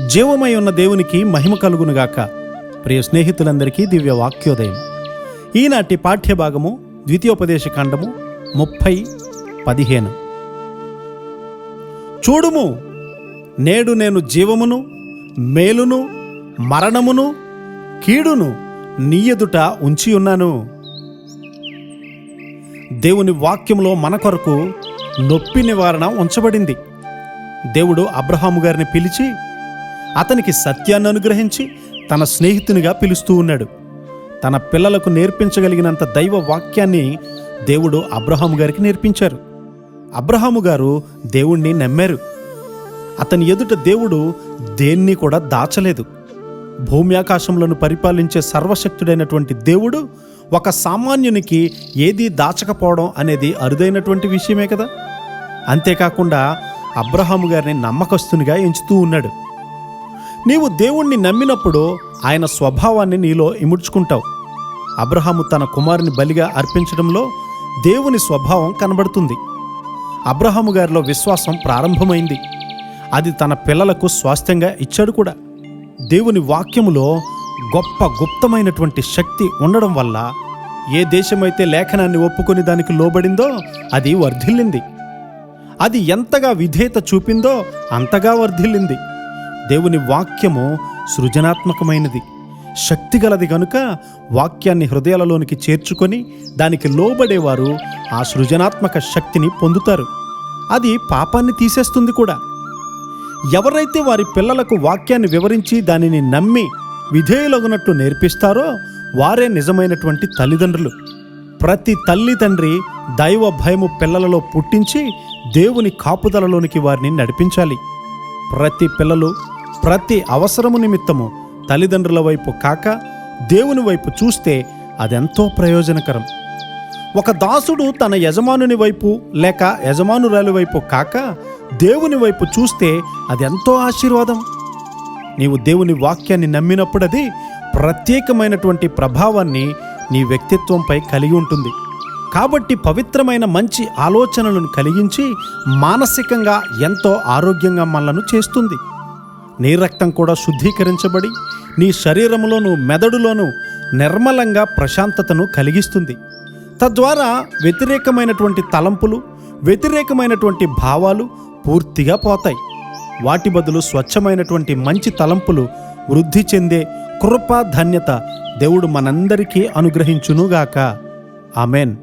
జీవమై ఉన్న దేవునికి మహిమ కలుగునుగాక. ప్రియ స్నేహితులందరికీ దివ్య వాక్యోదయం. ఈనాటి పాఠ్యభాగము ద్వితీయోపదేశకాండము 30:15. చూడుము, నేడు నేను జీవమును, మేలును, మరణమును, కీడును నీ ఎదుట ఉంచి ఉన్నాను. దేవుని వాక్యంలో మన కొరకు నొప్పి నివారణ ఉంచబడింది. దేవుడు అబ్రహాము గారిని పిలిచి అతనికి సత్యాన్ని అనుగ్రహించి తన స్నేహితునిగా పిలుస్తూ ఉన్నాడు. తన పిల్లలకు నేర్పించగలిగినంత దైవ వాక్యాన్ని దేవుడు అబ్రహాము గారికి నేర్పించారు. అబ్రహాము గారు దేవుణ్ణి నమ్మారు. అతని ఎదుట దేవుడు దేన్ని కూడా దాచలేదు. భూమి ఆకాశములను పరిపాలించే సర్వశక్తుడైనటువంటి దేవుడు ఒక సామాన్యునికి ఏదీ దాచకపోవడం అనేది అరుదైనటువంటి విషయమే కదా. అంతేకాకుండా అబ్రహాము గారిని నమ్మకస్తునిగా ఎంచుతూ ఉన్నాడు. నీవు దేవుణ్ణి నమ్మినప్పుడు ఆయన స్వభావాన్ని నీలో ఇముడ్చుకుంటావు. అబ్రహాము తన కుమారుని బలిగా అర్పించడంలో దేవుని స్వభావం కనబడుతుంది. అబ్రహాము గారిలో విశ్వాసం ప్రారంభమైంది. అది తన పిల్లలకు స్వాస్థ్యంగా ఇచ్చాడు కూడా. దేవుని వాక్యములో గొప్ప గుప్తమైనటువంటి శక్తి ఉండడం వల్ల ఏ దేశమైతే లేఖనాన్ని ఒప్పుకొని దానికి లోబడిందో అది వర్ధిల్లింది. అది ఎంతగా విధేయత చూపిందో అంతగా వర్ధిల్లింది. దేవుని వాక్యము సృజనాత్మకమైనది, శక్తిగలది గనుక వాక్యాన్ని హృదయాలలోనికి చేర్చుకొని దానికి లోబడేవారు ఆ సృజనాత్మక శక్తిని పొందుతారు. అది పాపాన్ని తీసేస్తుంది కూడా. ఎవరైతే వారి పిల్లలకు వాక్యాన్ని వివరించి దానిని నమ్మి విధేయులగునట్టు నేర్పిస్తారో వారే నిజమైనటువంటి తల్లిదండ్రులు. ప్రతి తల్లి తండ్రి దైవ భయము పిల్లలలో పుట్టించి దేవుని కాపుదలలోనికి వారిని నడిపించాలి. ప్రతి పిల్లలు ప్రతి అవసరము నిమిత్తము తల్లిదండ్రుల వైపు కాక దేవుని వైపు చూస్తే అదెంతో ప్రయోజనకరం. ఒక దాసుడు తన యజమానుని వైపు లేక యజమానురాలి వైపు కాక దేవుని వైపు చూస్తే అదెంతో ఆశీర్వాదం. నీవు దేవుని వాక్యాన్ని నమ్మినప్పుడు అది ప్రత్యేకమైనటువంటి ప్రభావాన్ని నీ వ్యక్తిత్వంపై కలిగి ఉంటుంది. కాబట్టి పవిత్రమైన మంచి ఆలోచనలను కలిగించి మానసికంగా ఎంతో ఆరోగ్యంగా మనలను చేస్తుంది. నీ రక్తం కూడా శుద్ధీకరించబడి నీ శరీరంలోను మెదడులోను నిర్మలంగా ప్రశాంతతను కలిగిస్తుంది. తద్వారా వ్యతిరేకమైనటువంటి తలంపులు, వ్యతిరేకమైనటువంటి భావాలు పూర్తిగా పోతాయి. వాటి బదులు స్వచ్ఛమైనటువంటి మంచి తలంపులు వృద్ధి చెందే కృపా ధన్యత దేవుడు మనందరికీ అనుగ్రహించునుగాక. ఆమెన్.